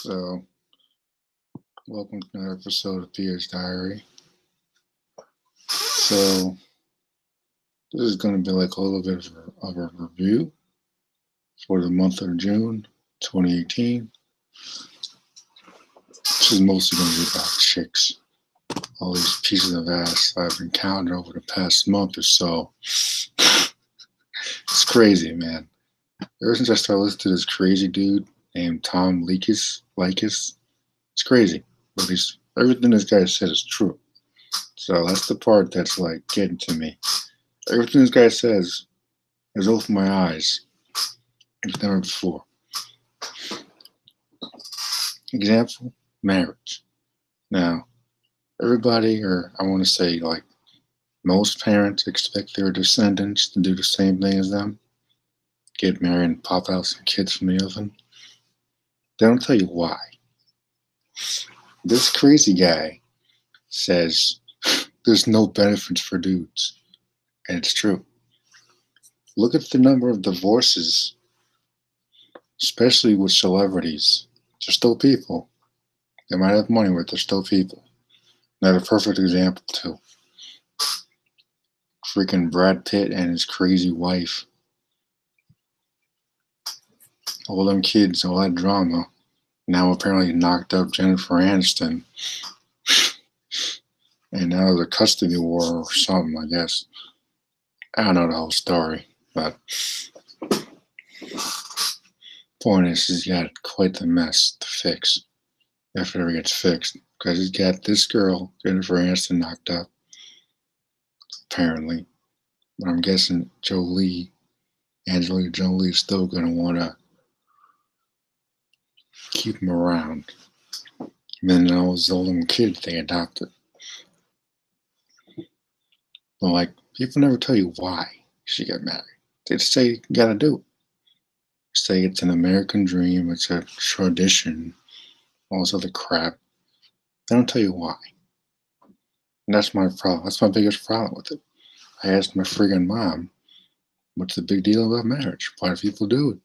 So, welcome to another episode of Peter's Diary. So, this is going to be like a little bit of a review for the month of June 2018. This is mostly going to be about chicks. All these pieces of ass I've encountered over the past month or so. It's crazy, man. Ever since I started listening to this crazy dude named Tom Leykis, it's crazy. But everything this guy said is true. So that's the part that's like getting to me. Everything this guy says has opened my eyes like never before. Example, marriage. Now, everybody, or I want to say like most parents, expect their descendants to do the same thing as them. Get married and pop out some kids from the oven. They don't tell you why. This crazy guy says there's no benefits for dudes. And it's true. Look at the number of divorces, especially with celebrities. They're still people. They might have money, but they're still people. Another perfect example, too. Freaking Brad Pitt and his crazy wife. All them kids, all that drama. Now apparently knocked up Jennifer Aniston. And now there's a custody war or something, I guess. I don't know the whole story, but point is, he's got quite the mess to fix if it ever gets fixed, because he's got this girl, Jennifer Aniston, knocked up, apparently. But I'm guessing Angelina Jolie is still going to want to keep him around. And then those little kids they adopted. But like, people never tell you why she got married. They just say you gotta do it. Say it's an American dream, it's a tradition, all this other crap. They don't tell you why. And that's my problem. That's my biggest problem with it. I asked my friggin' mom, what's the big deal about marriage? Why do people do it?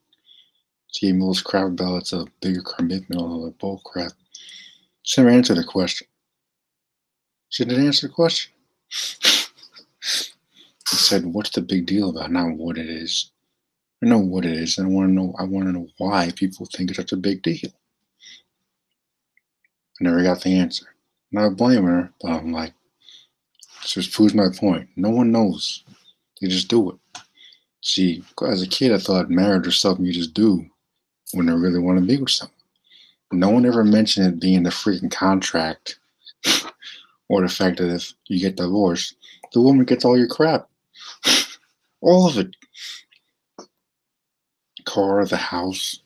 She gave me all this crap about it's a bigger commitment, all that bull crap. She never answered the question. She didn't answer the question. She said, what's the big deal about? Not what it is. I know what it is. I want to know why people think it's such a big deal. I never got the answer. I'm not blaming her, but I'm like, it just proves my point. No one knows. They just do it. See, as a kid, I thought marriage was something you just do when they really want to be with someone. No one ever mentioned it being the freaking contract or the fact that if you get divorced, the woman gets all your crap. All of it. Car, the house.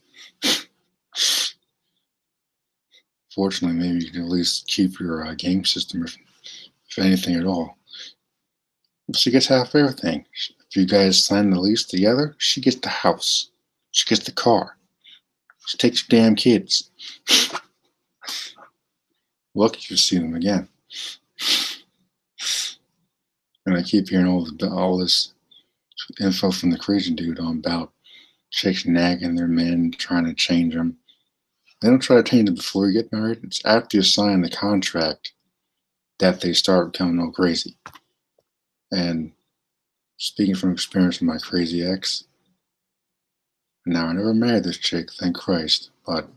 Fortunately, maybe you can at least keep your game system, if anything at all. She gets half everything. If you guys sign the lease together, she gets the house. She gets the car. She takes your damn kids. Lucky to see them again. And I keep hearing all this info from the crazy dude on about chicks nagging their men, trying to change them. They don't try to change them before you get married. It's after you sign the contract that they start becoming all crazy. And speaking from experience with my crazy ex, now I never married this chick, thank Christ, but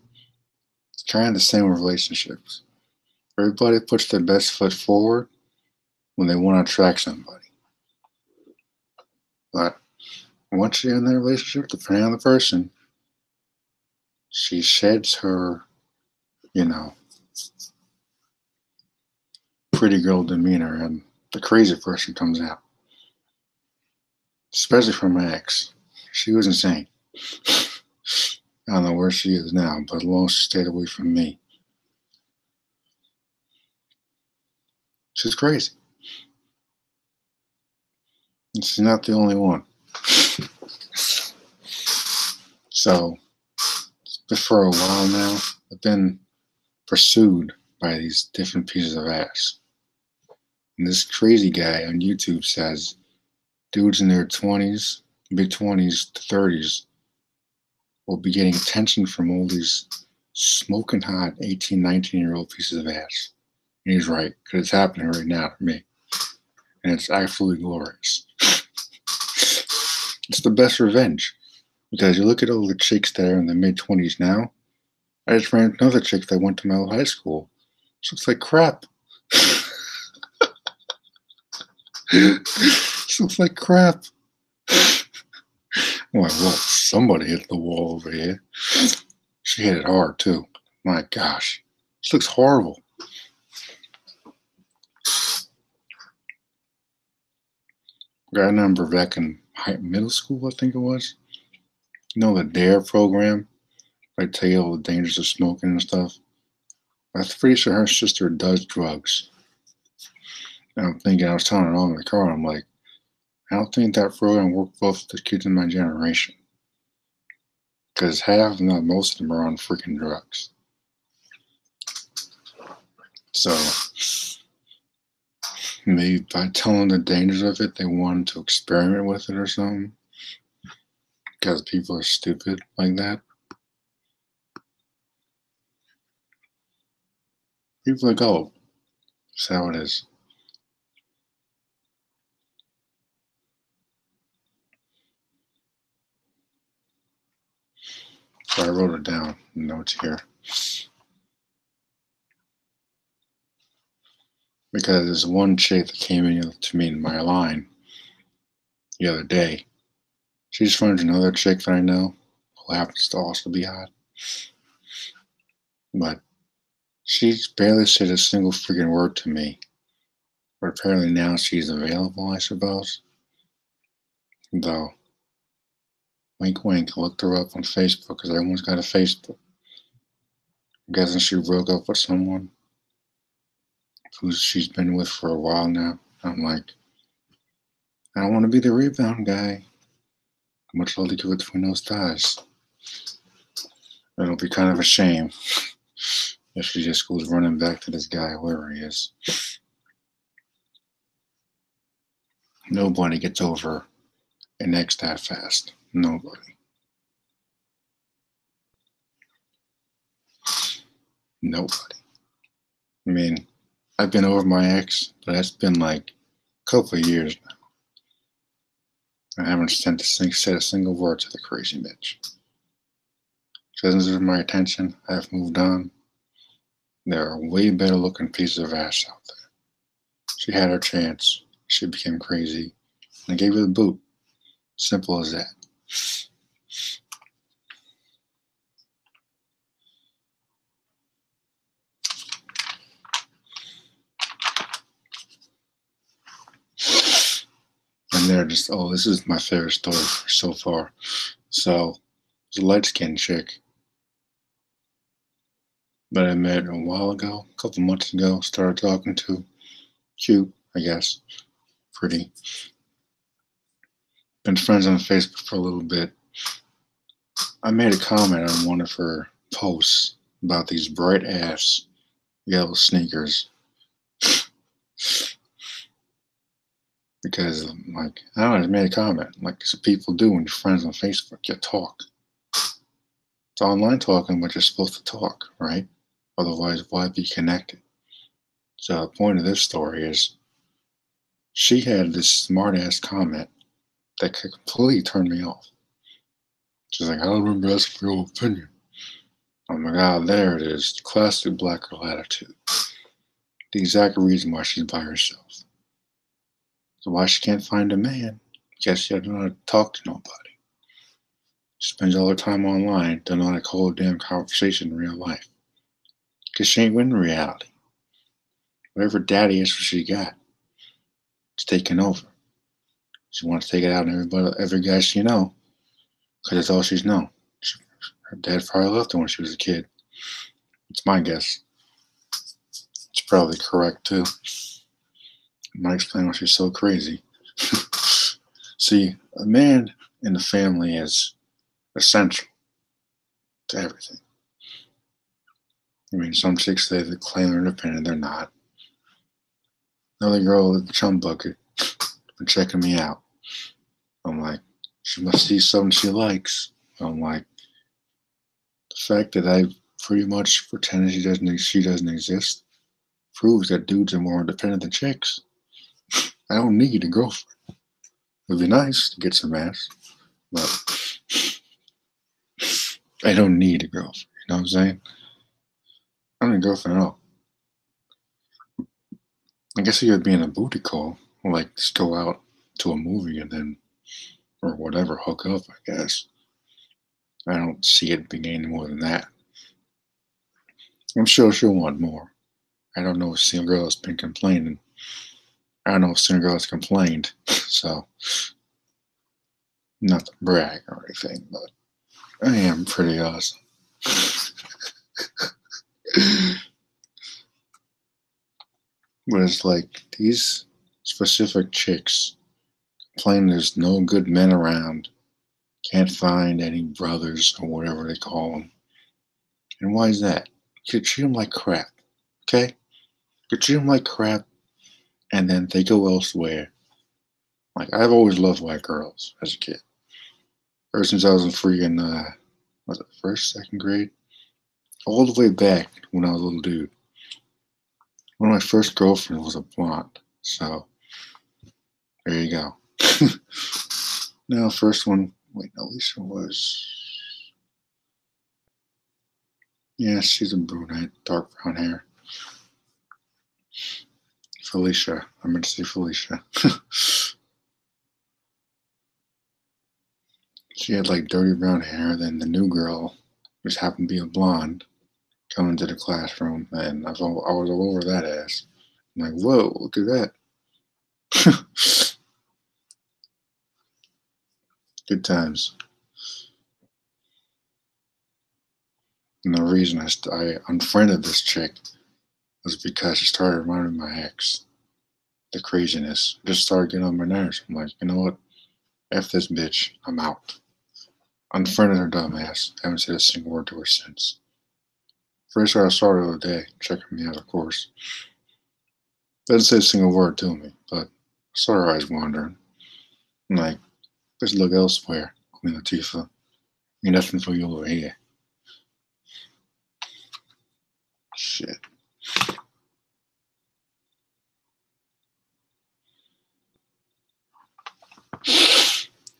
it's kind of the same with relationships. Everybody puts their best foot forward when they want to attract somebody. But once you're in that relationship, depending on the person, she sheds her, pretty girl demeanor and the crazy person comes out. Especially from my ex. She was insane. I don't know where she is now, but as long as she stayed away from me. She's crazy. And she's not the only one. So, for a while now, I've been pursued by these different pieces of ass. And this crazy guy on YouTube says dudes in their 20s, mid 20s to 30s will be getting attention from all these smoking hot 18, 19-year-old pieces of ass. And he's right, because it's happening right now to me. And it's absolutely glorious. It's the best revenge. Because you look at all the chicks that are in the mid-20s now. I just ran into another chick that went to my old high school. She looks like crap. She looks like crap. I'm like, well, somebody hit the wall over here. She hit it hard, too. My gosh. She looks horrible. I remember back in middle school, I think it was. You know, the DARE program? I tell you all the dangers of smoking and stuff. I'm pretty sure her sister does drugs. And I'm thinking, I was telling her all in the car, I'm like, I don't think that program worked well for the kids in my generation. Because half, if not most of them, are on freaking drugs. So, maybe by telling the dangers of it, they wanted to experiment with it or something. Because people are stupid like that. People are like, oh, that's how it is. So I wrote it down in notes here. Because there's one chick that came in to me in my line the other day. She's friends with another chick that I know who happens to also be hot. But she's barely said a single freaking word to me. But apparently now she's available, I suppose. Though, wink wink, I looked her up on Facebook because everyone's got a Facebook. I'm guessing she broke up with someone who she's been with for a while now. I'm like, I don't want to be the rebound guy. Much love to give between those thighs. It'll be kind of a shame if she just goes running back to this guy, whoever he is. Nobody gets over an ex that fast. Nobody. Nobody. I mean, I've been over my ex, but that's been like a couple of years now. I haven't said a single word to the crazy bitch. She doesn't deserve my attention. I've moved on. There are way better looking pieces of ass out there. She had her chance. She became crazy. And I gave her the boot. Simple as that. And they're just, oh, this is my favorite story so far. So, it's a light-skinned chick that I met a while ago, a couple months ago, started talking to. Cute, I guess. Pretty. Been friends on Facebook for a little bit. I made a comment on one of her posts about these bright ass yellow sneakers. Because, like, I don't know, I just made a comment. Like, so people do when you're friends on Facebook, you talk. It's online talking, but you're supposed to talk, right? Otherwise, why be connected? So the point of this story is she had this smart ass comment that could completely turn me off. She's like, I don't remember asking for your opinion. Oh my god, there it is. The classic black girl attitude. The exact reason why she's by herself. So why she can't find a man? Guess she doesn't know how to talk to nobody. She spends all her time online, don't know how to hold a damn conversation in real life. Because she ain't winning reality. Whatever daddy is what she got, it's taking over. She wants to take it out on every guy she know, because that's all she's known. Her dad probably left her when she was a kid. It's my guess. It's probably correct too. It might explain why she's so crazy. See, a man in the family is essential to everything. I mean, some chicks say they claim they're independent, they're not. Another girl at the chum bucket been checking me out. I'm like, she must see something she likes. I'm like, the fact that I pretty much pretending she doesn't exist proves that dudes are more independent than chicks. I don't need a girlfriend. It'd be nice to get some ass, but I don't need a girlfriend. You know what I'm saying? I don't need a girlfriend at all. I guess it could be in a booty call, like just go out to a movie and then, or whatever, hook up, I guess. I don't see it being any more than that. I'm sure she'll want more. I don't know if single girl has been complaining. I don't know if single girl has complained, so not to brag or anything, but I am pretty awesome. But it's like these specific chicks claim there's no good men around, can't find any brothers or whatever they call them. And why is that? You treat them like crap, okay? You treat them like crap, and then they go elsewhere. Like I've always loved white girls as a kid, ever since I was in freaking was it first, second grade, all the way back when I was a little dude. One of my first girlfriends was a blonde, so there you go. Now, first one, wait, Alicia was, yeah, she's a brunette, dark brown hair. Felicia, I meant to say Felicia. She had like dirty brown hair. Then the new girl just happened to be a blonde coming to the classroom, and I was all over that ass. I'm like, whoa, look at that. Good times. And the reason I unfriended this chick was because she started reminding me of my ex. The craziness just started getting on my nerves. I'm like, you know what? F this bitch. I'm out. Unfriended her dumb ass. Haven't said a single word to her since. First I saw her the other day, checking me out, of course. Didn't say a single word to me, but I saw her eyes wandering. I'm like, let's look elsewhere, Queen Latifah. Ain't nothing for you over here. Shit.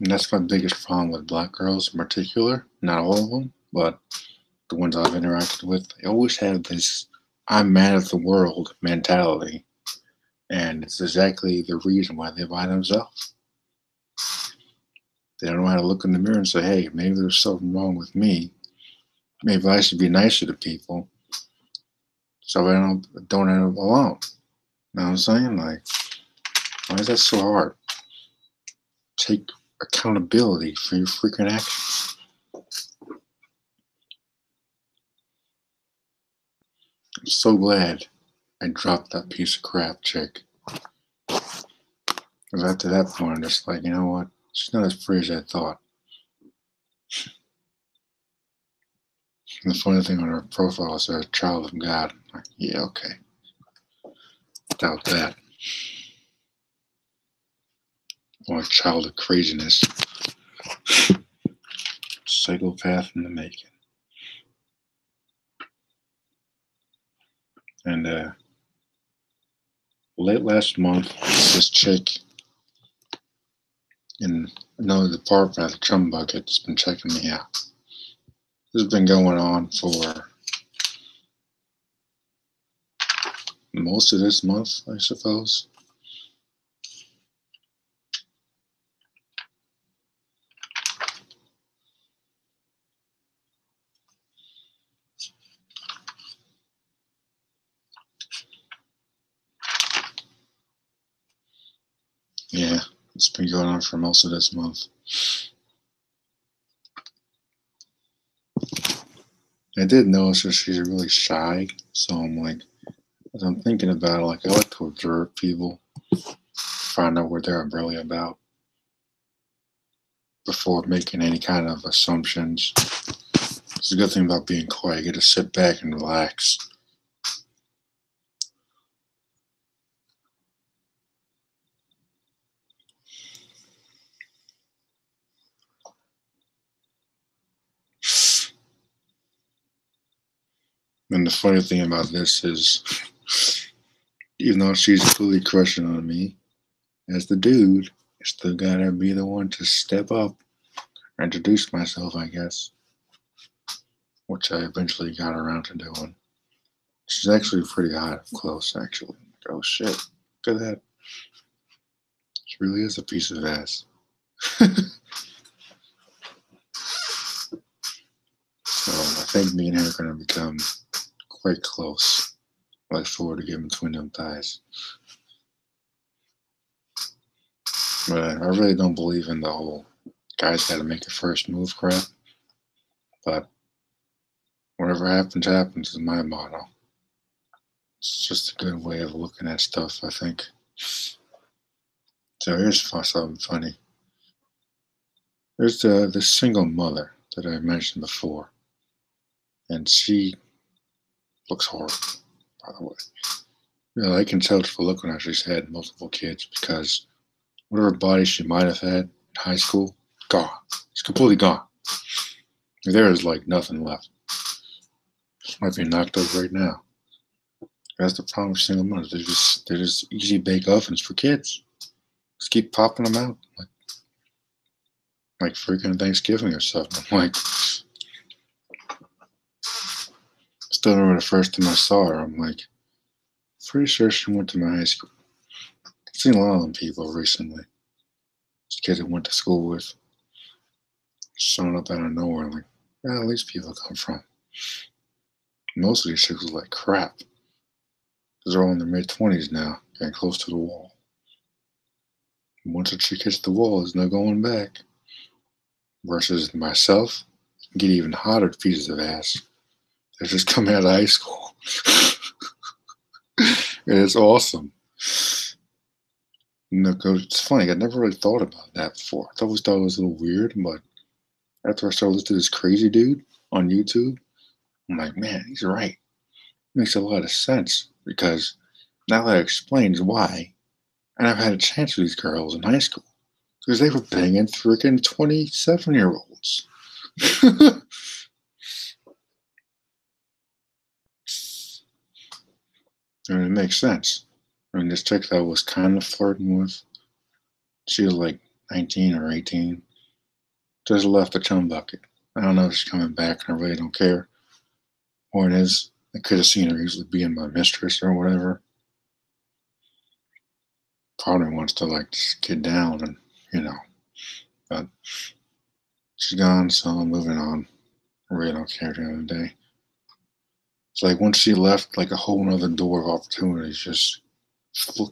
And that's my biggest problem with black girls in particular. Not all of them, but the ones I've interacted with. They always have this I'm mad at the world mentality. And it's exactly the reason why they're by themselves. They don't know how to look in the mirror and say, hey, maybe there's something wrong with me. Maybe I should be nicer to people so I don't end up alone. You know what I'm saying? Like, why is that so hard? Take accountability for your freaking actions. I'm so glad I dropped that piece of crap chick. Because after that point, I'm just like, you know what? She's not as free as I thought. And the funny thing on her profile says child of God. I'm like, yeah, okay. Doubt that. Or a child of craziness. Psychopath in the making. And late last month, this chick in another department at the Chum Bucket has been checking me out. This has been going on for most of this month, I suppose. Yeah, it's been going on for most of this month. I did notice that she's really shy, so I'm like, as I'm thinking about it, like I like to observe people, find out what they're really about before making any kind of assumptions. It's a good thing about being quiet. You get to sit back and relax. And the funny thing about this is, even though she's completely crushing on me, as the dude, I still gotta be the one to step up or introduce myself, I guess, which I eventually got around to doing. She's actually pretty hot up close, actually. Oh shit, look at that. She really is a piece of ass. So I think me and her are gonna become quite close. I look forward to getting between them thighs. But I really don't believe in the whole guys gotta make a first move crap. But whatever happens, happens is my motto. It's just a good way of looking at stuff, I think. So here's something funny. There's this single mother that I mentioned before, and she looks horrible, by the way. You know, I can tell just by looking at her, she's had multiple kids because whatever body she might have had in high school, gone. It's completely gone. There is like nothing left. She might be knocked up right now. That's the problem with single mothers. They're just easy bake ovens for kids. Just keep popping them out like freaking Thanksgiving or something. I'm like, still remember the first time I saw her. I'm like, pretty sure she went to my high school. I've seen a lot of them people recently. Just kids I went to school with, showing up out of nowhere. I'm like, where do these people come from? Most of these chicks look like crap. Because they're all in their mid-20s now, getting close to the wall. Once a chick hits the wall, there's no going back. Versus myself, get even hotter pieces of ass. They're just coming out of high school. And it's awesome. It's funny, I never really thought about that before. I always thought it was a little weird, but after I started listening to this crazy dude on YouTube, I'm like, man, he's right. It makes a lot of sense because now that explains why I never had a chance with these girls in high school because they were banging freaking 27-year-olds. I mean, it makes sense. I mean, this chick that I was kind of flirting with, she was like 19 or 18. Just left the chum bucket. I don't know if she's coming back, and I really don't care. Point is, I could have seen her easily being my mistress or whatever. Probably wants to like just get down and, but she's gone, so I'm moving on. I really don't care at the end of the day. It's like once she left, like a whole other door of opportunities just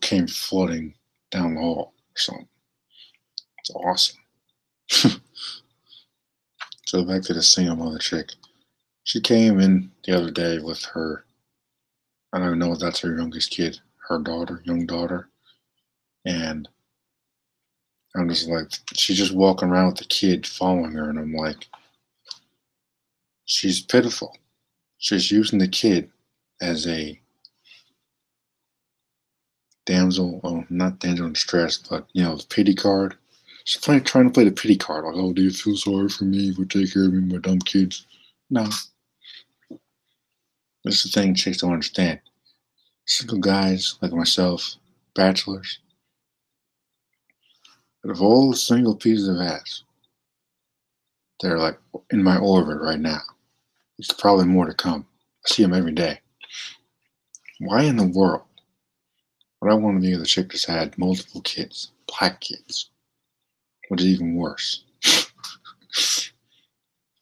came flooding down the hall or something. It's awesome. So back to the single mother chick. She came in the other day with her, I don't even know if that's her youngest kid, her daughter, young daughter. And I'm just like, she's just walking around with the kid following her. And I'm like, she's pitiful. She's using the kid as a damsel, well, not damsel in distress, but, the pity card. She's trying to play the pity card. Like, oh, do you feel sorry for me for taking care of me and my dumb kids? No. This is the thing chicks don't understand. Single guys like myself, bachelors, out of all the single pieces of ass that are like in my orbit right now, there's probably more to come. I see them every day. Why in the world would I want to be with a chick that's had multiple kids, black kids? Which is even worse.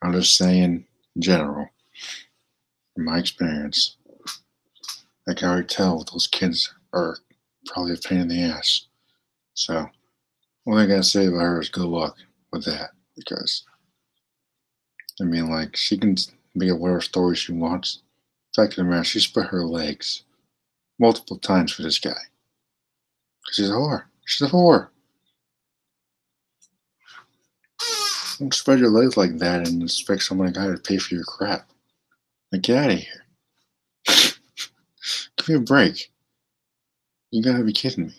I'm just saying, in general, from my experience, I can already tell those kids are probably a pain in the ass. So, all I gotta say about her is good luck with that. Because, I mean, like, she can make up whatever story she wants. Fact of the matter, she spread her legs multiple times for this guy. Because she's a whore. She's a whore. Don't spread your legs like that and expect some guy to pay for your crap. Like, get out of here. Give me a break. You gotta be kidding me.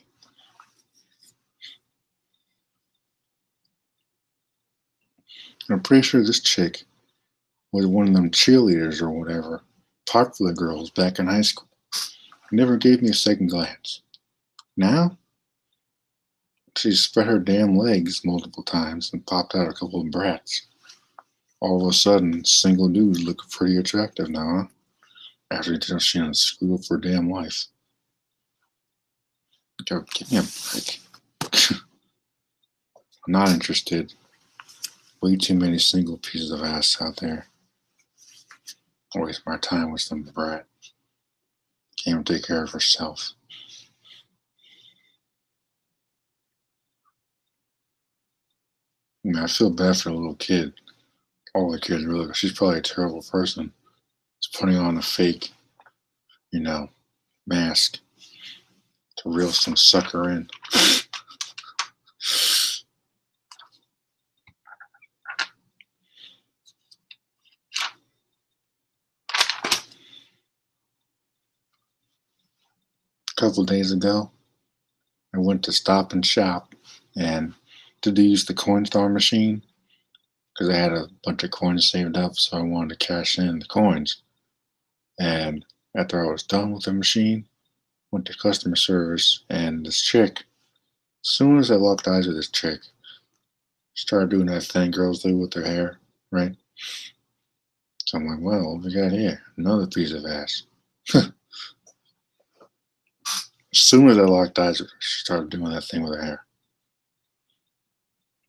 I'm pretty sure this chick was one of them cheerleaders or whatever, popular girls back in high school. Never gave me a second glance. Now, she spread her damn legs multiple times and popped out a couple of brats. All of a sudden, single dudes look pretty attractive now, huh? After she done screwed up for her damn life. Go, give me a break. I'm not interested. Way too many single pieces of ass out there. I'll waste my time with some brat. Can't even take care of herself. I mean, I feel bad for the little kid. All the kids really, 'cause she's probably a terrible person. Just putting on a fake, mask to reel some sucker in. A couple days ago, I went to Stop and Shop and to use the Coinstar machine because I had a bunch of coins saved up, so I wanted to cash in the coins. And after I was done with the machine, went to customer service, and this chick, as soon as I locked eyes with this chick, she started doing that thing girls do with their hair, right? So I'm like, well, what we got here? Another piece of ass. As soon as I locked eyes with her, she started doing that thing with her hair.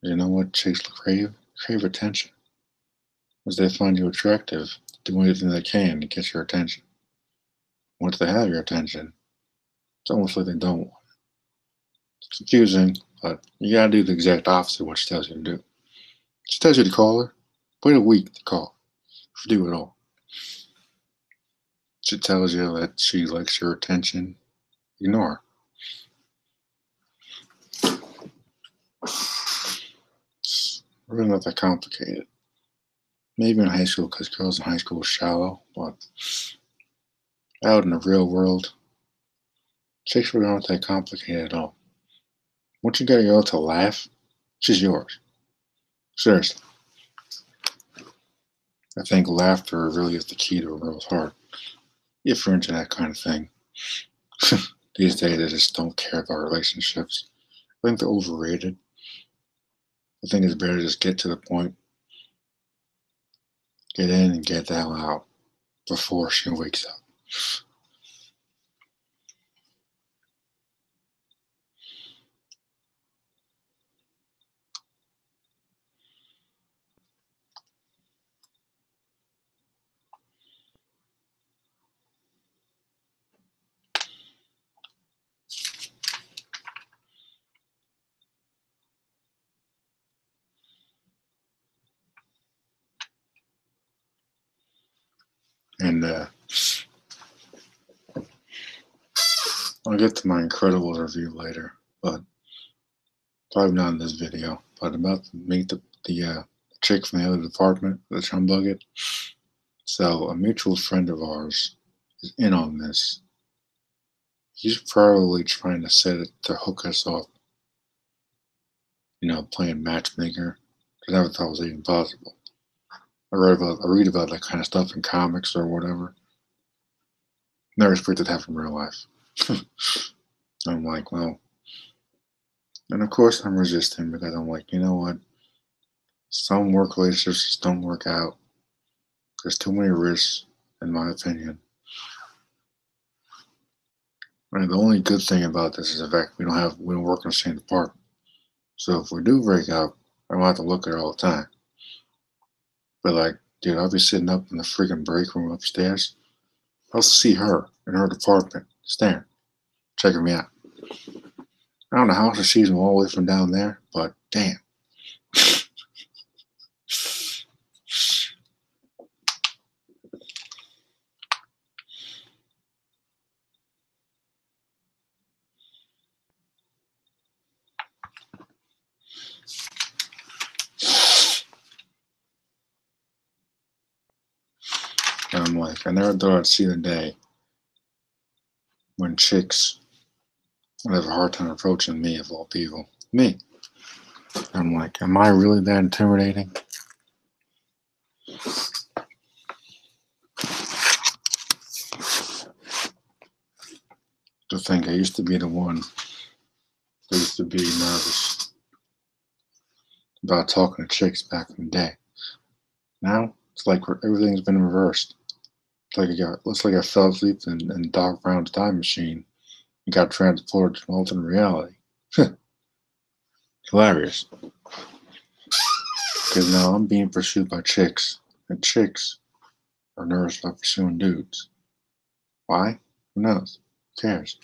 You know what chicks crave? Crave attention. As they find you attractive, do anything they can to get your attention. Once they have your attention, it's almost like they don't want it. It's confusing, but you gotta do the exact opposite of what she tells you to do. She tells you to call her, wait a week to call. Do it all. She tells you that she likes your attention, ignore her. It's really not that complicated. Maybe in high school, because girls in high school are shallow, but out in the real world, chicks really aren't that complicated at all. Once you get a girl to laugh, she's yours. Seriously. I think laughter really is the key to a girl's heart, if you're into that kind of thing. These days, they just don't care about relationships. I think they're overrated. I think it's better to just get to the point, get in and get the hell out before she wakes up. And I'll get to my Incredibles review later, but probably not in this video. But about to meet the chick from the other department, the Chumbucket. So a mutual friend of ours is in on this. He's probably trying to set it to hook us up, playing matchmaker. I never thought it was even possible. I read about that kind of stuff in comics or whatever. Never expected that in real life. I'm like, well, and of course I'm resisting because I'm like, you know what? Some work relationships just don't work out. There's too many risks, in my opinion. And the only good thing about this is the fact we don't work in the same department. So if we do break up, I don't have to look at her all the time. But like, dude, I'll be sitting up in the freaking break room upstairs. I'll see her in her department, staring, checking me out. I don't know how she sees me all the way from down there, but damn. And I'm like, I never thought I'd see the day when chicks would have a hard time approaching me, of all people. Me. I'm like, am I really that intimidating? To think I used to be the one that used to be nervous about talking to chicks back in the day. Now it's like everything's been reversed. Looks like I fell asleep in Doc Brown's time machine and got transported to an alternate reality. Hilarious. Because now I'm being pursued by chicks, and chicks are nervous about pursuing dudes. Why? Who knows? Who cares?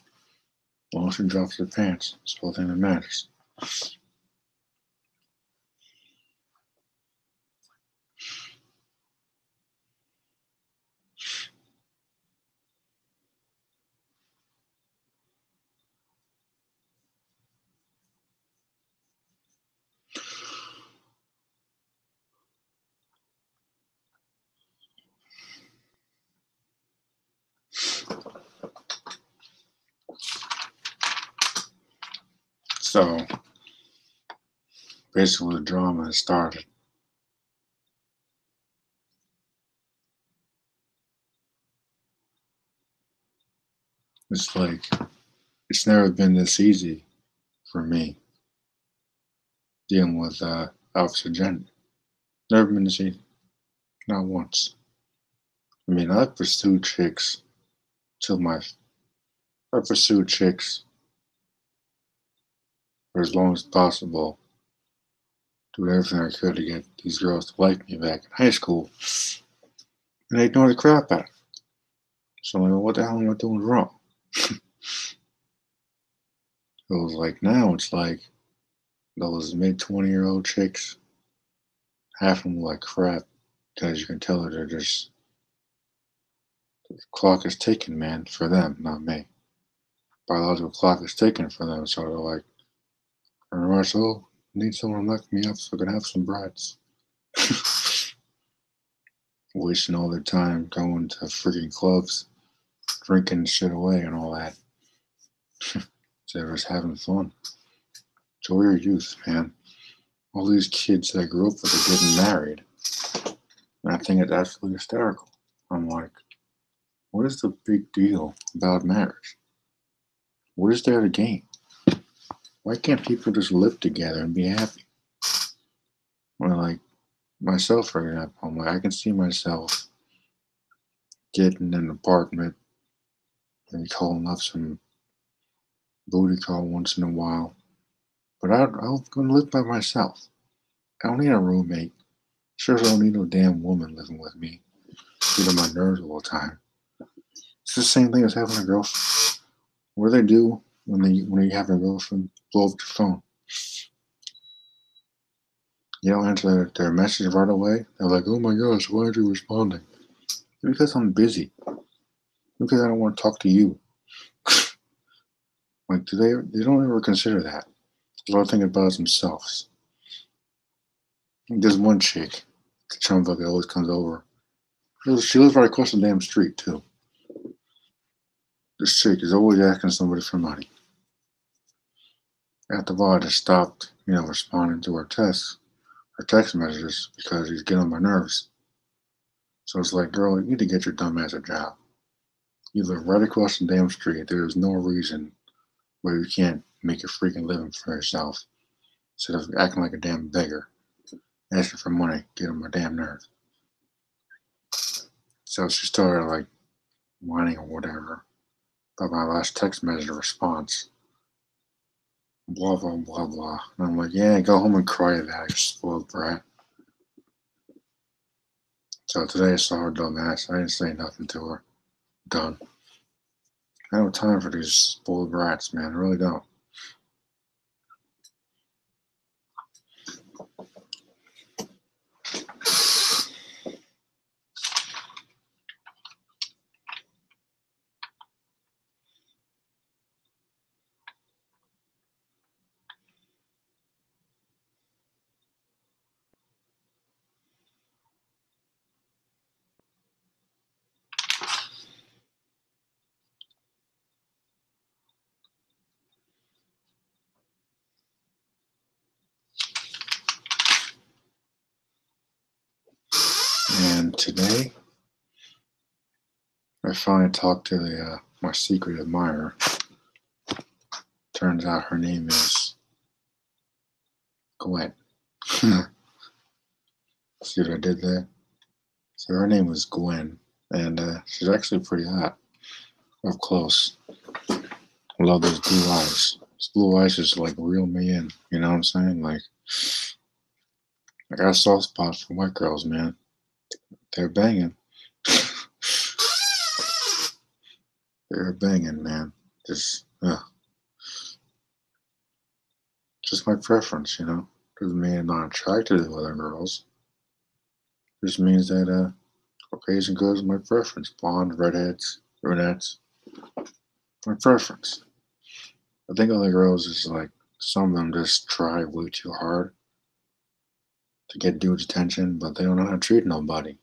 As long as she drops her pants, it's the whole thing that matters. So basically, the drama has started. It's like it's never been this easy for me dealing with opposite gender. Never been this easy, not once. I mean, I've pursued chicks till my I pursued chicks for as long as possible, doing everything I could to get these girls to like me back in high school, and they ignored the crap out of it. So I'm like, what the hell am I doing wrong? It was like now it's like those mid-20-year-old chicks, half of them look like crap because you can tell that they're just the clock is ticking, man, for them, not me. Biological clock is ticking for them, so they're like, Russell, need someone to knock me up so I can have some brats. Wasting all their time going to freaking clubs, drinking shit away and all that. So they're just having fun. Enjoy your youth, man. All these kids that I grew up with are getting married. And I think it's absolutely hysterical. I'm like, what is the big deal about marriage? What is there to gain? Why can't people just live together and be happy? Or like myself, for example, I'm like, I can see myself getting an apartment and calling up some booty call once in a while. But I'm going to live by myself. I don't need a roommate. Sure as I don't need no damn woman living with me, getting on my nerves all the time. It's the same thing as having a girlfriend. What do they do when you have a girlfriend blow up your phone? You don't answer their message right away. They're like, "Oh my gosh, why aren't you responding?" Because I'm busy. Because I don't want to talk to you. Like, they don't ever consider that. All they think about is themselves. There's one chick, the chum that always comes over. She lives right across the damn street too. This chick is always asking somebody for money. After a while, I just stopped, responding to her text messages because he's getting on my nerves. So it's like, girl, you need to get your dumb ass a job. You live right across the damn street. There is no reason why you can't make a freaking living for yourself instead of acting like a damn beggar, asking for money, get on my damn nerves. So she started like whining or whatever about my last text message response. Blah blah blah blah. And I'm like, yeah, go home and cry about it, you spoiled brat. So today I saw her dumb ass. I didn't say nothing to her. Done. I don't have time for these spoiled brats, man. I really don't. And today, I finally talked to my secret admirer. Turns out her name is Gwen. See what I did there? So her name was Gwen, and she's actually pretty hot up close. I love those blue eyes. Those blue eyes just like reel me in. You know what I'm saying? Like I got a soft spot for white girls, man. They're banging. They're banging, man. Just my preference, you know. Doesn't mean I'm not attracted to other girls. Just means that Caucasian girls are my preference. Blonde, redheads, brunettes, my preference. I think other girls is like some of them just try way too hard to get dudes' attention, but they don't know how to treat nobody.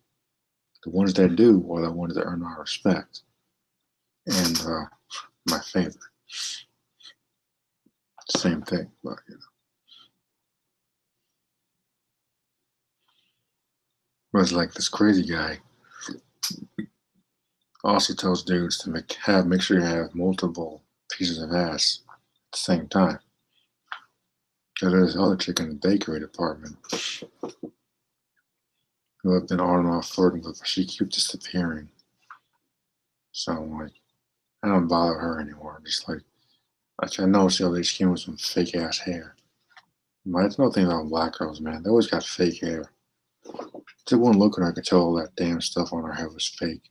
The ones that do are the ones that earn my respect and my favor. Same thing, but you know. But it's like this crazy guy also tells dudes to make sure you have multiple pieces of ass at the same time. Because there's this other chick in the bakery department who I've been on and off flirting with, but she keeps disappearing. So I'm like, I don't bother her anymore. I'm just like I noticed the other day she came with some fake ass hair. That's no thing about black girls, man. They always got fake hair. Just one look at her, I could tell all that damn stuff on her head was fake.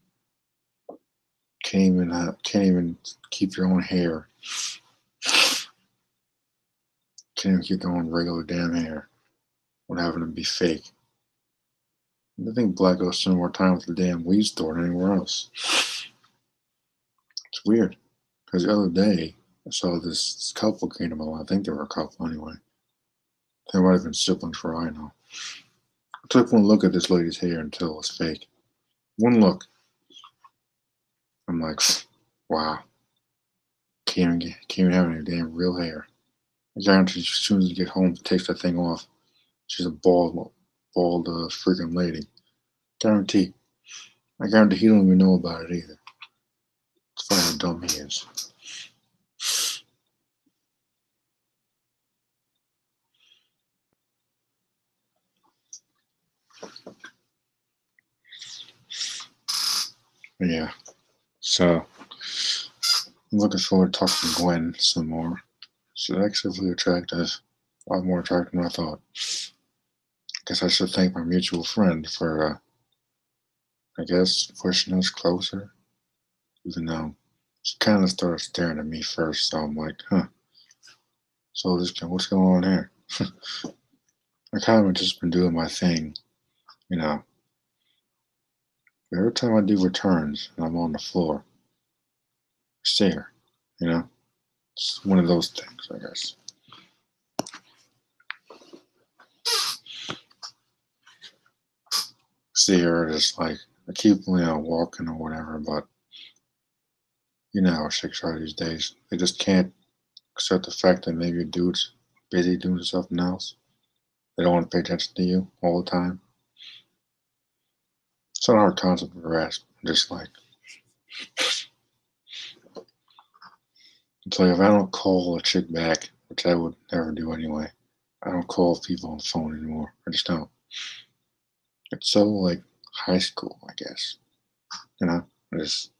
Can't even keep your own hair. Can't even keep their own regular damn hair without having to be fake. I think black girls spend more time at the damn weed store than anywhere else. It's weird. Because the other day, I saw this couple came to my life. I think they were a couple anyway. They might have been siblings for all I know. I took one look at this lady's hair until it was fake. One look. I'm like, wow. Can't even have any damn real hair. I guarantee as soon as you get home, takes that thing off. She's a bald freaking lady. Guarantee. I guarantee he don't even know about it either. It's funny how dumb he is. But yeah. So I'm looking forward to talking to Gwen some more. She's actually really attractive. A lot more attractive than I thought. Guess I should thank my mutual friend for pushing us closer. Even though she kind of started staring at me first, so I'm like, huh. So what's going on here? I kind of just been doing my thing, you know. Every time I do returns and I'm on the floor, I see her, you know. It's one of those things, I guess. See her just like I keep walking or whatever, but you know how chicks are these days. They just can't accept the fact that maybe a dude's busy doing something else. They don't want to pay attention to you all the time. It's not a hard concept to grasp. Just like it's like if I don't call a chick back, which I would never do anyway, I don't call people on the phone anymore. I just don't. It's so like high school, I guess. You know, just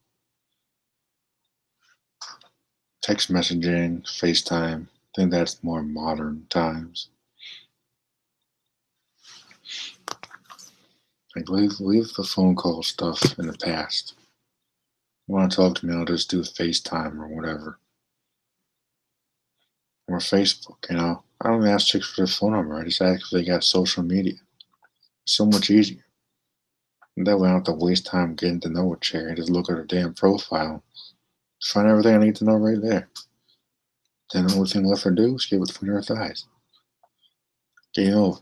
text messaging, FaceTime. I think that's more modern times. Like leave the phone call stuff in the past. You want to talk to me, I'll just do FaceTime or whatever. Or Facebook, you know. I don't even ask chicks for their phone number. I just ask if they got social media. It's so much easier. And that way I don't have to waste time getting to know a chick. I just look at her damn profile. Find everything I need to know right there. Then the only thing left to do is get between her thighs. Game over.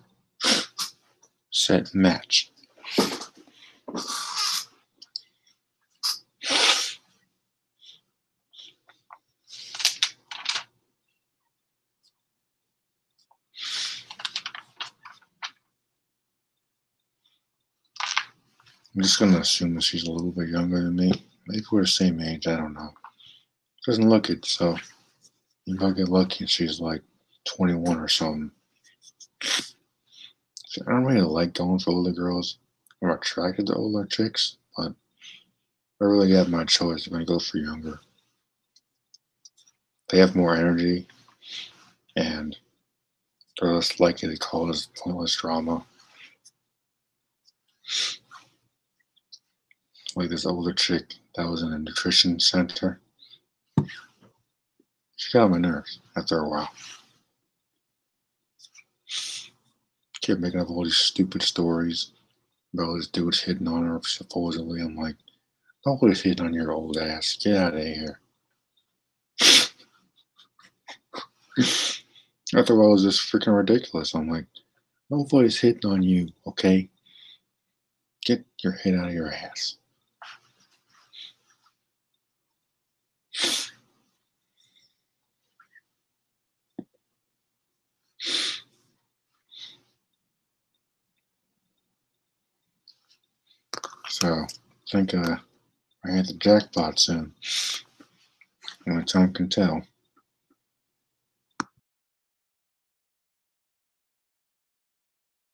Set match. I'm just gonna assume that she's a little bit younger than me. Maybe we're the same age, I don't know. Doesn't look it, so You might get lucky and she's like 21 or something. So I don't really like going for older girls. I'm attracted to older chicks, but if I really have my choice, I'm gonna go for younger. They have more energy and they're less likely to cause pointless drama. Like this older chick that was in a nutrition center. She got on my nerves after a while. Kept making up all these stupid stories about this dude's hitting on her supposedly. I'm like, nobody's hitting on your old ass. Get out of here. I thought it was just freaking ridiculous. I'm like, nobody's hitting on you, okay? Get your head out of your ass. So, I think I hit the jackpot soon. Only time can tell.